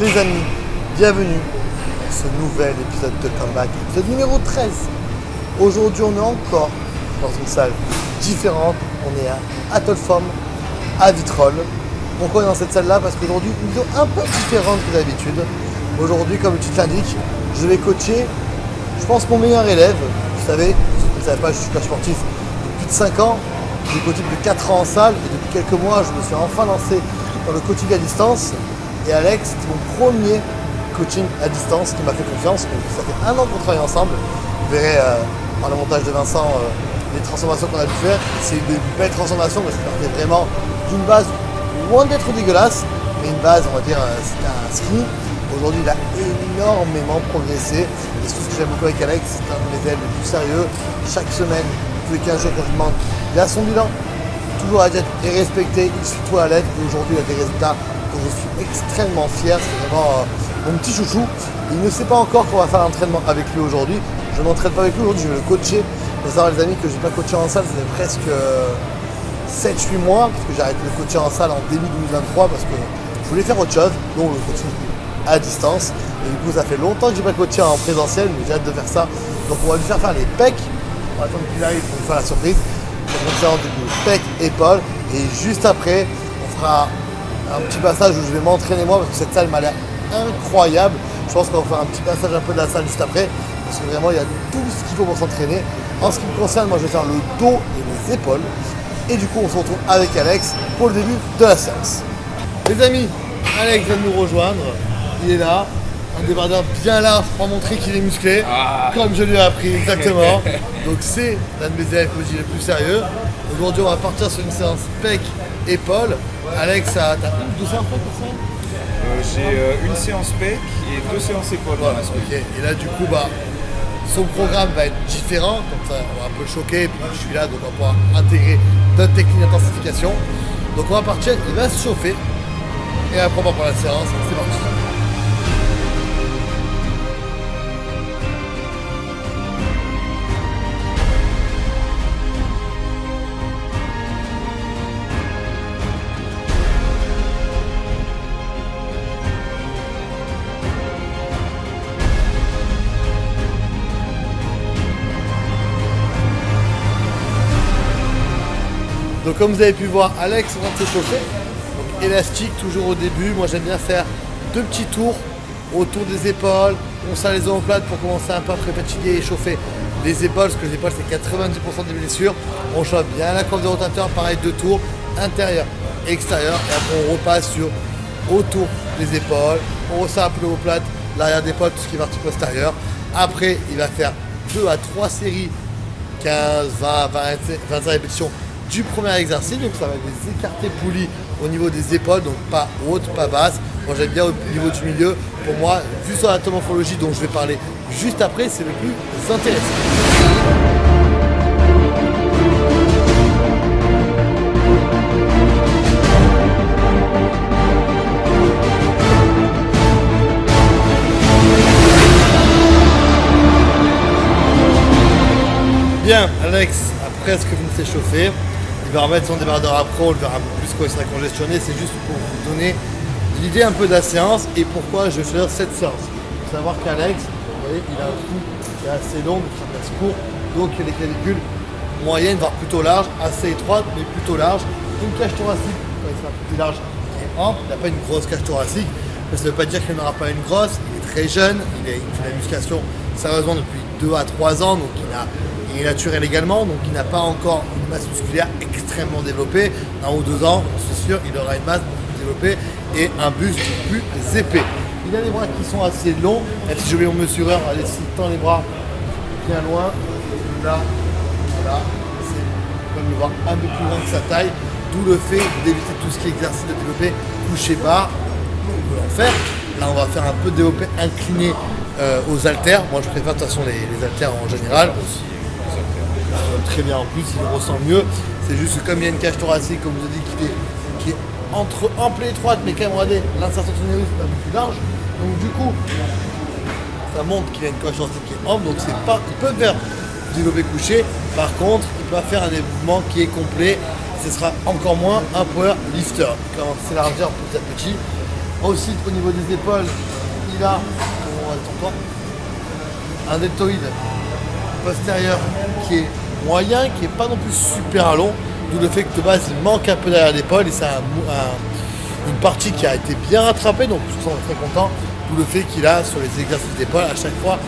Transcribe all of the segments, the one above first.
Les amis, bienvenue dans ce nouvel épisode de Comeback, épisode numéro 13. Aujourd'hui, on est encore dans une salle différente. On est à Atolform, à Vitrolles. Pourquoi on est dans cette salle-là? Parce qu'aujourd'hui, une vidéo un peu différente que d'habitude. Aujourd'hui, comme le titre l'indique, je vais coacher, je pense, mon meilleur élève. Vous savez, si vous ne savez pas, je suis coach sportif depuis plus de 5 ans. J'ai coaché depuis 4 ans en salle et depuis quelques mois, je me suis enfin lancé dans le coaching à distance. Et Alex, c'était mon premier coaching à distance qui m'a fait confiance. Donc, ça fait 1 an qu'on travaille ensemble. Vous verrez par le montage de Vincent les transformations qu'on a pu faire. C'est une belle transformation parce que c'était vraiment d'une base loin d'être dégueulasse, mais une base, on va dire, c'était un skinny. Aujourd'hui, il a énormément progressé. Et ce que j'aime beaucoup avec Alex, c'est un de mes élèves les plus sérieux. Chaque semaine, tous les 15 jours, quand je lui demande, il a son bilan. Toujours à être respecté, il suit tout à l'aide. Et aujourd'hui, il a des résultats dont je suis extrêmement fier. C'est vraiment mon petit chouchou. Il ne sait pas encore qu'on va faire l'entraînement avec lui aujourd'hui. Je ne m'entraîne pas avec lui aujourd'hui, je vais le coacher. Il faut savoir, les amis, que je n'ai pas coaché en salle, ça fait presque 7-8 mois, parce que j'ai arrêté de coacher en salle en début 2023 parce que je voulais faire autre chose, donc le coaching à distance. Et du coup, ça fait longtemps que je n'ai pas coaché en présentiel, mais j'ai hâte de faire ça. Donc on va lui faire les pecs. On va attendre qu'il arrive pour lui faire la surprise. Donc on va du coup pecs, épaules, et juste après, on fera un petit passage où je vais m'entraîner moi, parce que cette salle m'a l'air incroyable. Je pense qu'on va faire un petit passage un peu de la salle juste après, parce que vraiment il y a tout ce qu'il faut pour s'entraîner. En ce qui me concerne, moi je vais faire le dos et les épaules. Et du coup on se retrouve avec Alex pour le début de la séance. Les amis, Alex vient de nous rejoindre. Il est là, un débardeur bien large pour montrer qu'il est musclé, comme je lui ai appris exactement. Donc c'est l'un de mes élèves que je dis les plus sérieux. Aujourd'hui on va partir sur une séance pec, épaules. Alex, t'as une séance pec pour ça? J'ai une séance pec et 2 séances épaules. Voilà, ok. Et là du coup son programme va être différent, comme ça on va un peu le choquer, puis je suis là donc on va pouvoir intégrer d'autres techniques d'intensification. Donc on va partir, il va se chauffer, et après on va prendre la séance, c'est parti. Donc comme vous avez pu voir, Alex est en train de s'échauffer. Donc élastique toujours au début. Moi j'aime bien faire 2 petits tours autour des épaules. On serre les omoplates pour commencer un peu après fatiguer et chauffer les épaules, parce que les épaules c'est 90% des blessures. On chauffe bien la coiffe de rotateur, pareil 2 tours, intérieur, extérieur. Et après on repasse sur autour des épaules. On resserre un peu l'omoplate, l'arrière d'épaule, tout ce qui est partie postérieure. Après il va faire 2 à 3 séries, 15, 20, 25 répétitions du premier exercice, donc ça va être des écartés poulies au niveau des épaules, donc pas haute, pas basse. Moi j'aime bien au niveau du milieu. Pour moi, vu sur la morphologie dont je vais parler juste après, c'est le plus intéressant. Bien, Alex a presque fini de s'échauffer. Il va remettre son débardeur après, on le verra un peu plus quand il sera congestionné. C'est juste pour vous donner l'idée un peu de la séance et pourquoi je vais faire cette séance. Il faut savoir qu'Alex, vous voyez, il a un cou qui est assez long, qui reste court, donc il a des clavicules moyennes, voire plutôt larges, assez étroites, mais plutôt larges. Une cage thoracique, quand il sera un peu plus large, qui est ample. Il n'a pas une grosse cage thoracique, mais ça ne veut pas dire qu'il n'aura pas une grosse. Il est très jeune, il fait la musculation sérieusement depuis 2 à 3 ans, donc il est naturel également, donc il n'a pas encore une masse musculaire extrêmement développée. 1 ou 2 ans, c'est sûr, il aura une masse beaucoup plus développée et un buste plus épais. Il a les bras qui sont assez longs, même si je mets mon mesureur, allez, s'il tend les bras bien loin, là, voilà, c'est comme le voir un peu plus loin que sa taille, d'où le fait d'éviter tout ce qui est exercice de développé couché bas. On peut en faire. Là, on va faire un peu de développé incliné aux haltères. Moi, je préfère de toute façon les haltères en général. Très bien en plus, il ressent mieux. C'est juste que comme il y a une cage thoracique, comme je vous ai dit, qui est entre ample et étroite, mais quand même, regardez, l'insertion tunnelus est un peu plus large. Donc du coup, ça montre qu'il a une cage thoracique qui est ample, donc c'est pas, il peut faire du développé couché. Par contre, il peut faire un mouvement qui est complet. Ce sera encore moins un power lifter. Il commence à s'élargir petit à petit. Ensuite, au niveau des épaules, il a un deltoïde postérieur qui est moyen, qui n'est pas non plus super long, d'où le fait que de base il manque un peu derrière l'épaule et c'est une partie qui a été bien rattrapée, donc je suis très content, d'où le fait qu'il a sur les exercices d'épaule à chaque fois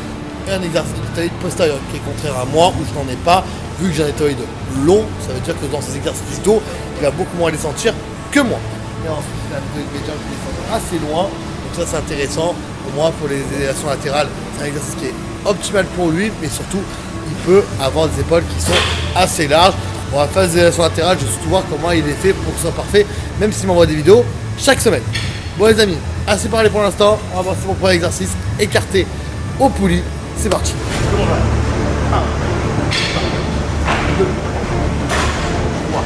un exercice de deltoïde postérieur, qui est contraire à moi où je n'en ai pas, vu que j'ai un deltoïde long, ça veut dire que dans ces exercices dos, il va beaucoup moins les sentir que moi. Et ensuite il a un deltoïde médian qui descend assez loin, donc ça c'est intéressant, pour moi pour les élévations latérales, c'est un exercice qui est optimal pour lui, mais surtout il peut avoir des épaules qui sont assez larges. On va faire des élévations latérales, je vais surtout voir comment il est fait pour que ce soit parfait, même s'il m'envoie des vidéos chaque semaine. Bon les amis, assez parlé pour l'instant, on va passer mon premier exercice, écarté au poulie, c'est parti. 1, 2, 3,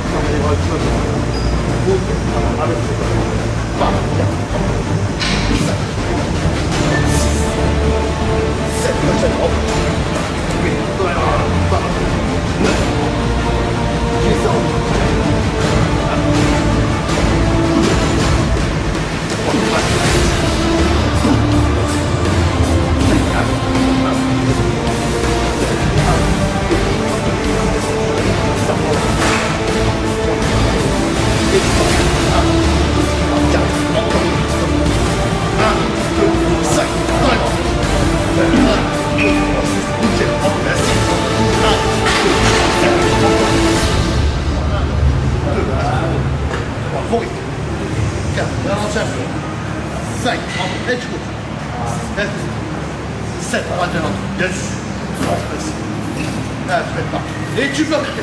et tu peux appliquer.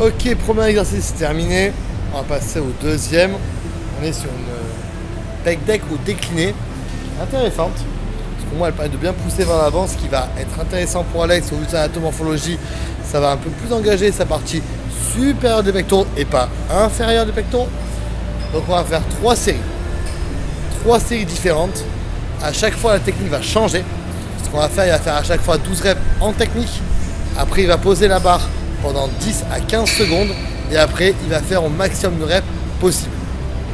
Ok, premier exercice terminé. On va passer au deuxième. On est sur une pec deck ou déclinée intéressante. Parce que moi, elle permet de bien pousser vers l'avant, ce qui va être intéressant pour Alex au vu de sa anatomorphologie. Ça va un peu plus engager sa partie supérieure des pectoraux et pas inférieure des pectoraux. Donc on va faire 3 séries. 3 séries différentes. À chaque fois, la technique va changer. Ce qu'on va faire, il va faire à chaque fois 12 reps en technique. Après, il va poser la barre pendant 10 à 15 secondes. Et après, il va faire au maximum de reps possible.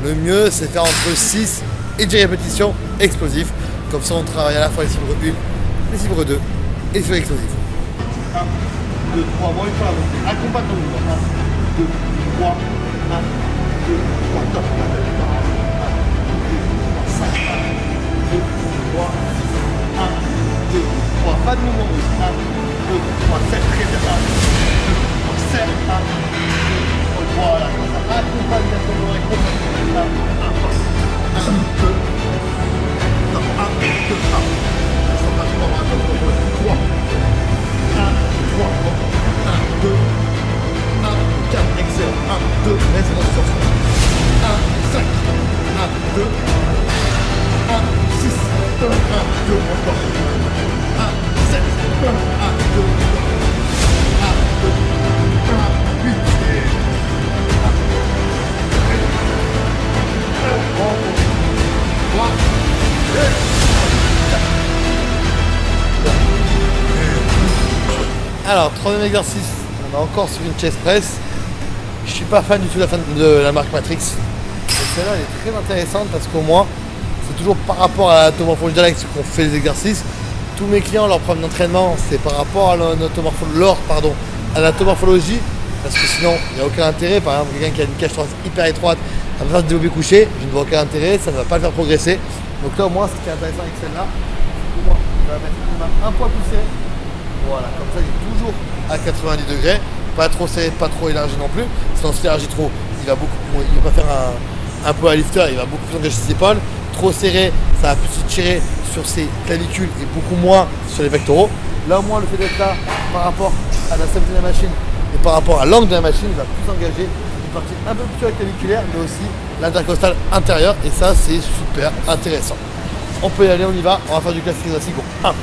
Le mieux, c'est faire entre 6 et 10 répétitions explosives. Comme ça, on travaille à la fois les fibres 1, les fibres 2 et les fibres explosives. 1, 2, 3, bon, une fois avant. Accompagne ton mouvement. 1, 2, 3, 1, 2, 3, top. 5, 1, 2, 3, 1, 2, 3, pas de mouvement. 1, 2, 3, 7, très bien. 1, 2, 3, 7, 1, 2, 3, voilà. Accompagne ton mouvement et complètement. 1, 1, 2, 1, 2, 1. Ça va pas mal comme 3, 1, 3, 1, 2, 1, 4, excellent. 1, 2, reste dans ce sens. 1, 5, 1, 2, 1, 6, 1, 2, encore. 1, 7, 1, 2, 1, 2, 1, 8, et 1, 3, alors, troisième exercice, on est encore sur une chest press. Je suis pas fan du tout de la marque Matrix. Et celle-là, elle est très intéressante parce qu'au moins, c'est toujours par rapport à l'anatomorphologie d'Alex qu'on fait les exercices. Tous mes clients, leur problème d'entraînement, c'est par rapport à l'anatomorphologie, parce que sinon, il n'y a aucun intérêt. Par exemple, quelqu'un qui a une cage thoracique hyper étroite, à faire du développé couché, je ne vois aucun intérêt, ça ne va pas le faire progresser. Donc là, au moins, ce qui est intéressant avec celle-là, pour moi, on va mettre une main un poil plus serrée. Voilà, comme ça, il est toujours à 90 degrés. Pas trop serré, pas trop élargi non plus. Sinon, s'il élargit trop, il va pas faire un power lifter, il va beaucoup plus engager ses épaules. Trop serré, ça va plus se tirer sur ses clavicules et beaucoup moins sur les pectoraux. Là, au moins, le fait d'être là, par rapport à la stabilité de la machine et par rapport à l'angle de la machine, il va plus engager une partie un peu plus claviculaire, mais aussi l'intercostal intérieur. Et ça, c'est super intéressant. On peut y aller, on y va. On va faire du classique classique. 1.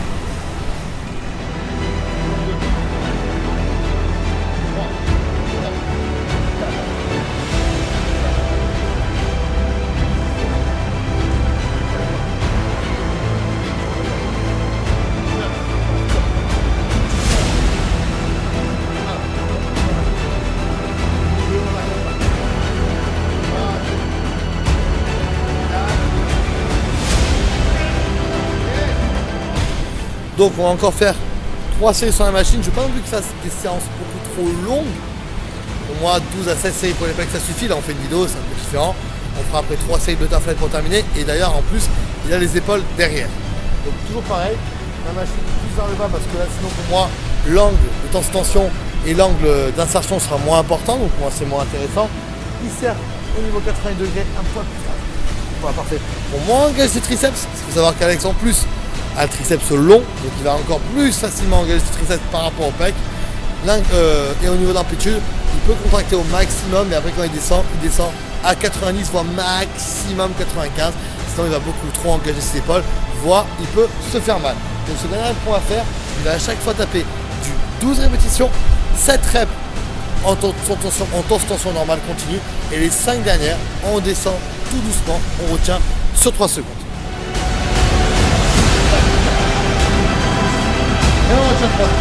Donc on va encore faire 3 séries sur la machine. Je ne veux pas non plus que ça fasse des séances beaucoup trop longues. Pour moi, 12 à 16 séries pour les pecs, ça suffit. Là, on fait une vidéo, c'est un peu différent. On fera après 3 séries de butterfly pour terminer. Et d'ailleurs, en plus, il y a les épaules derrière. Donc toujours pareil, la machine plus vers le bas parce que là, sinon pour moi, l'angle de tension et l'angle d'insertion sera moins important. Donc pour moi, c'est moins intéressant. Il sert au niveau 80 degrés, un poil plus tard. Voilà, parfait. Pour moins engager ses triceps, il faut savoir qu'Alex en plus a le triceps long, donc il va encore plus facilement engager ses triceps par rapport au pec. Et au niveau d'amplitude, il peut contracter au maximum, mais après quand il descend à 90 voire maximum 95. Sinon il va beaucoup trop engager ses épaules, voire il peut se faire mal. Donc ce dernier qu'on va faire, il va à chaque fois taper du 12 répétitions, 7 reps en tension normale continue, et les 5 dernières, on descend tout doucement, on retient sur 3 secondes. Et on retient 3 secondes.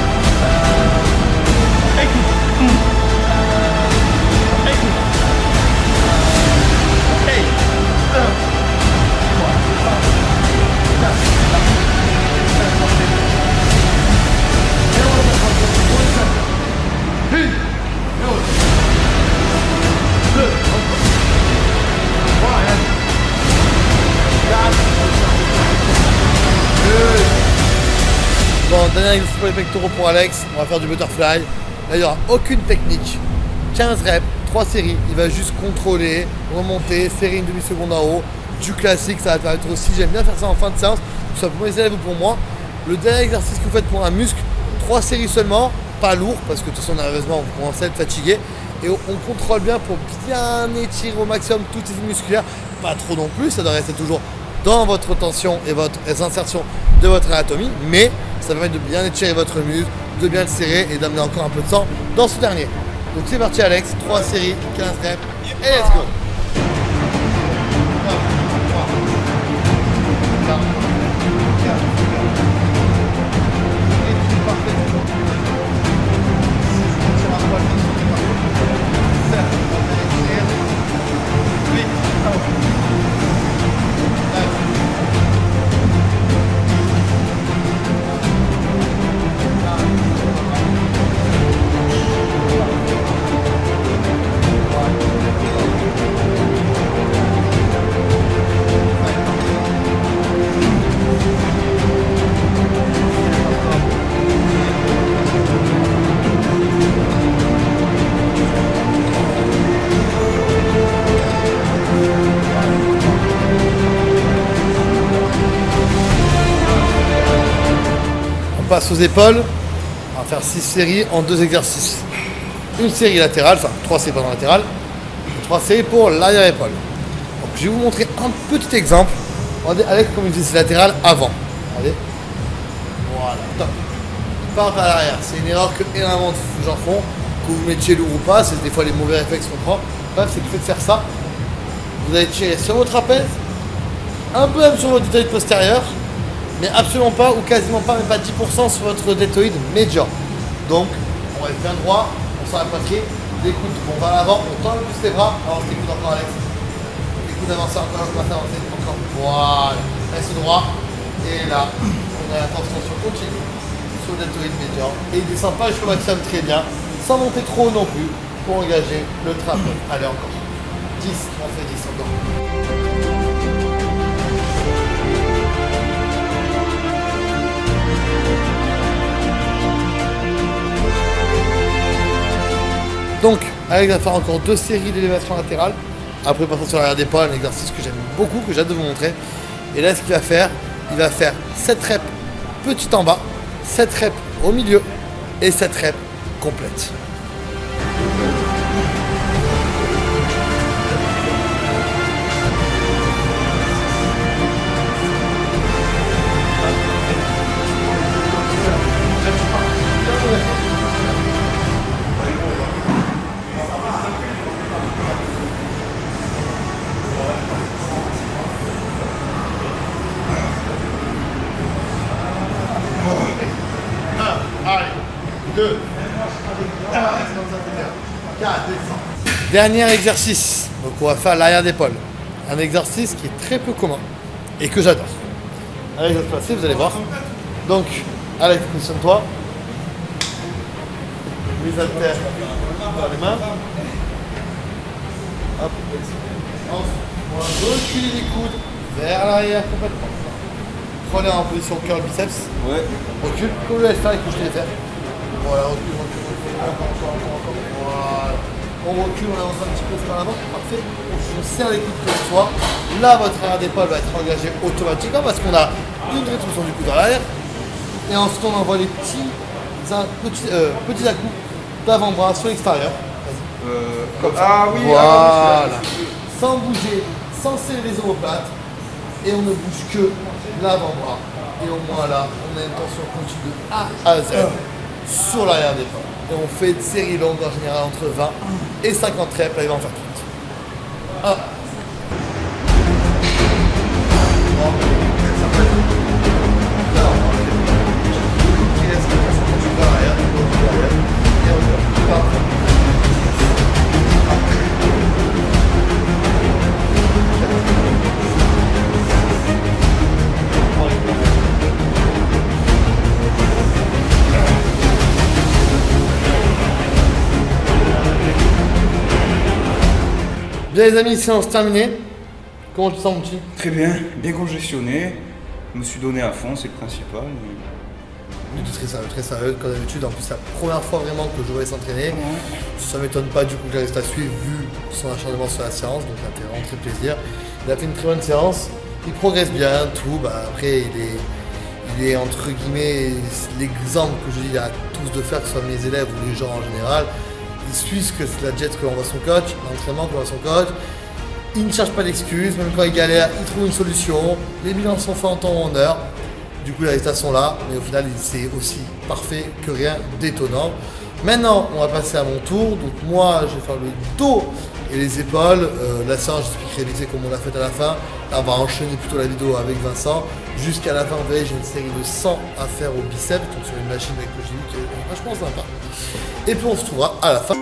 Bon, dernier exercice pour les pectoraux pour Alex, on va faire du butterfly. Là, il n'y aura aucune technique. 15 reps, 3 séries, il va juste contrôler, remonter, serrer une demi-seconde en haut. Du classique, ça va permettre aussi, j'aime bien faire ça en fin de séance, que ce soit pour mes élèves ou pour moi. Le dernier exercice que vous faites pour un muscle, 3 séries seulement, pas lourd, parce que de toute façon, nerveusement, vous commencez à être fatigué. Et on contrôle bien pour bien étirer au maximum toutes ces musculaires, pas trop non plus, ça doit rester toujours dans votre tension et votre insertion de votre anatomie, mais ça permet de bien étirer votre muscle, de bien le serrer et d'amener encore un peu de sang dans ce dernier. Donc c'est parti Alex, 3 séries, 15 reps, et let's go. On passe aux épaules, on va faire 6 séries en 2 exercices. Une série latérale, enfin 3 séries pendant latérale, et 3 séries pour l'arrière-épaule. Donc je vais vous montrer un petit exemple. Regardez Alex comme il faisait ses latérales avant. Regardez. Voilà, top. Il part vers l'arrière. C'est une erreur que énormément de gens font, que vous mettiez lourd ou pas, c'est des fois les mauvais réflexes qu'on prend. Bref, c'est le fait de faire ça. Vous allez tirer sur votre trapèze, un peu même sur votre deltoïde postérieur, mais absolument pas, ou quasiment pas, même pas 10% sur votre deltoïde médian. Donc, on reste bien droit, on sent la poitrine, les coudes, on va à l'avant, on tend le plus les bras, avance les coudes encore Alex. Les coudes avancés encore, je vais faire avancer encore. Voilà, reste droit, et là, on a la tension continue sur le deltoïde médian, et il descend pas jusqu'au maximum très bien, sans monter trop non plus, pour engager le trapèze. Allez, encore. 10, on fait 10 encore. Donc, Alex va faire encore 2 séries d'élévation latérale. Après, passant sur l'arrière d'épaule, un exercice que j'aime beaucoup, que j'ai hâte de vous montrer. Et là, ce qu'il va faire, il va faire 7 reps petit en bas, 7 reps au milieu et 7 reps complètes. Dernier exercice, donc on va faire l'arrière d'épaule. Un exercice qui est très peu commun et que j'adore. Allez, je vais se placer, vous allez voir. Donc, Alex, positionne-toi. Les haltères dans les mains. Hop. Ensuite, on va reculer les coudes vers l'arrière complètement. Prenez en position cœur biceps. Ouais. Recule, comme je vais faire avec les faire. Voilà, recule. Encore. Voilà. On recule, on avance un petit peu vers l'avant. Parfait. On serre les coudes pour soi. Là, votre arrière d'épaule va être engagé automatiquement parce qu'on a une rétraction du coude à l'arrière. Et ensuite, on envoie les petits à-coups d'avant-bras sur l'extérieur. Comme ça. Ah oui, voilà. Sans bouger, sans serrer les omoplates. Et on ne bouge que l'avant-bras. Et au moins là, on a une tension continue de A à Z sur l'arrière d'épaule. Et on fait une série longue en général entre 20 et 50 reps. Là, il va en faire tout. 1. Bien les amis, séance terminée. Comment tu te sens mon petit? Très bien, bien congestionné. Je me suis donné à fond, c'est le principal. Très sérieux, comme d'habitude. En plus, c'est la première fois vraiment que je voulais s'entraîner. Ça m'étonne pas du coup qu'il reste à suivre vu son acharnement sur la séance. Donc, ça fait vraiment très plaisir. Il a fait une très bonne séance. Il progresse bien, tout. Après, il est entre guillemets l'exemple que je dis à tous de faire, que ce soit mes élèves ou les gens en général. Il suit ce que c'est la jet que l'on voit son coach, l'entraînement que l'on voit son coach. Il ne cherche pas d'excuses, même quand il galère, il trouve une solution. Les bilans sont faits en temps ou en heure. Du coup, les résultats sont là, mais au final, c'est aussi parfait que rien d'étonnant. Maintenant, on va passer à mon tour. Donc moi, je vais faire le dos et les épaules. La séance, j'expliquerai vite comme on l'a fait à la fin. Là, on va enchaîner plutôt la vidéo avec Vincent. Jusqu'à la fin, vous voyez, j'ai une série de 100 à faire au biceps, donc sur une machine avec le GU qui est vachement sympa. Et puis on se trouvera à la fin.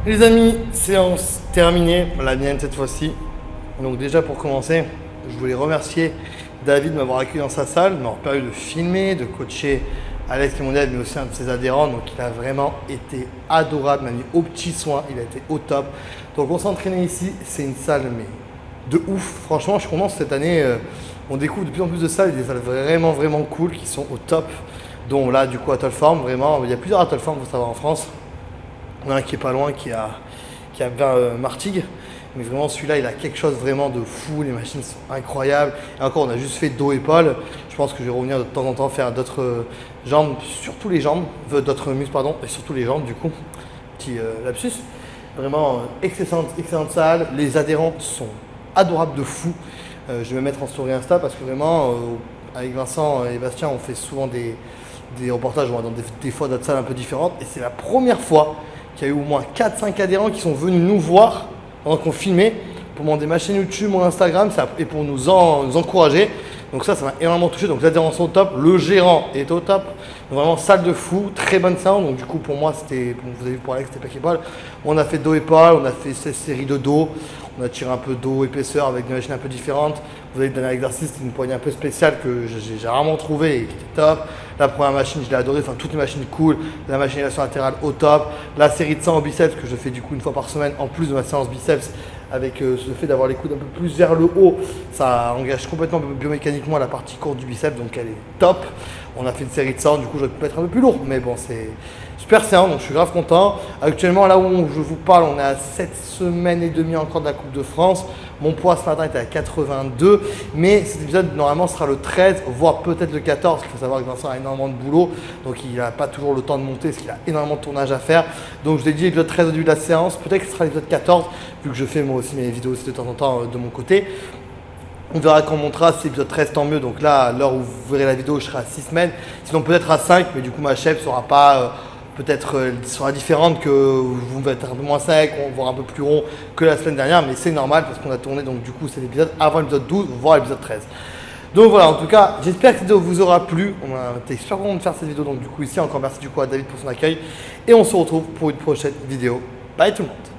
Les amis, séance terminée, la mienne cette fois-ci. Donc déjà pour commencer, je voulais remercier David de m'avoir accueilli dans sa salle, de m'avoir permis de filmer, de coacher Alex Lemonel, mais aussi un de ses adhérents. Donc il a vraiment été adorable, m'a mis aux petits soins, il a été au top. Donc on s'entraînait ici, c'est une salle mais de ouf. Franchement, je suis content cette année, on découvre de plus en plus de salles, des salles vraiment cool qui sont au top. Donc là, du coup, Atolform, vraiment, il y a plusieurs Atolform, il faut savoir, en France. Il y en a un qui est pas loin, qui a vers Martigues. Mais vraiment, celui-là, il a quelque chose vraiment de fou. Les machines sont incroyables. Et encore, on a juste fait dos-épaules. Je pense que je vais revenir de temps en temps faire d'autres jambes, surtout les jambes, d'autres muscles, pardon, et surtout les jambes, du coup. Petit lapsus. Vraiment, excellente salle. Les adhérents sont adorables de fou. Je vais me mettre en story Insta parce que vraiment, avec Vincent et Bastien, on fait souvent des reportages dans des fois d'autres salles un peu différentes. Et c'est la première fois qu'il y a eu au moins 4-5 adhérents qui sont venus nous voir pendant qu'on filmait pour demander ma chaîne YouTube, mon Instagram et pour nous encourager. Donc ça m'a énormément touché. Donc les adhérents sont au top, le gérant est au top. Donc vraiment salle de fou, très bonne séance. Donc du coup pour moi c'était, vous avez vu pour Alex, c'était plaque épaule. On a fait dos épaule, on a fait 16 séries de dos. On a tiré un peu dos épaisseur avec des machines un peu différentes. Vous avez le dernier exercice, c'était une poignée un peu spéciale que j'ai rarement trouvé et qui était top. La première machine, je l'ai adorée, enfin toutes les machines cool. La machination latérale au top. La série de 100 au biceps que je fais du coup une fois par semaine en plus de ma séance biceps avec le fait d'avoir les coudes un peu plus vers le haut. Ça engage complètement biomécaniquement la partie courte du biceps, donc elle est top. On a fait une série de 100, du coup j'aurais pu mettre un peu plus lourd, mais bon c'est super séance, donc je suis grave content. Actuellement là où je vous parle, on est à 7 semaines et demie encore de la Coupe de France. Mon poids ce matin était à 82, mais cet épisode normalement sera le 13, voire peut-être le 14. Il faut savoir que Vincent a énormément de boulot, donc il n'a pas toujours le temps de monter parce qu'il a énormément de tournage à faire. Donc je l'ai dit l'épisode 13 au début de la séance, peut-être que ce sera l'épisode 14, vu que je fais moi aussi mes vidéos aussi de temps en temps de mon côté. On verra quand on montera, si c'est l'épisode 13, tant mieux. Donc là, à l'heure où vous verrez la vidéo, je serai à 6 semaines. Sinon peut-être à 5, mais du coup ma chef ne sera pas... peut-être sera différente, que vous allez être un peu moins sec, voire un peu plus rond que la semaine dernière, mais c'est normal parce qu'on a tourné, donc du coup c'est l'épisode avant l'épisode 12, voire l'épisode 13. Donc voilà, en tout cas, j'espère que cette vidéo vous aura plu. On a été super content de faire cette vidéo, donc du coup ici encore merci du coup à David pour son accueil. Et on se retrouve pour une prochaine vidéo. Bye tout le monde.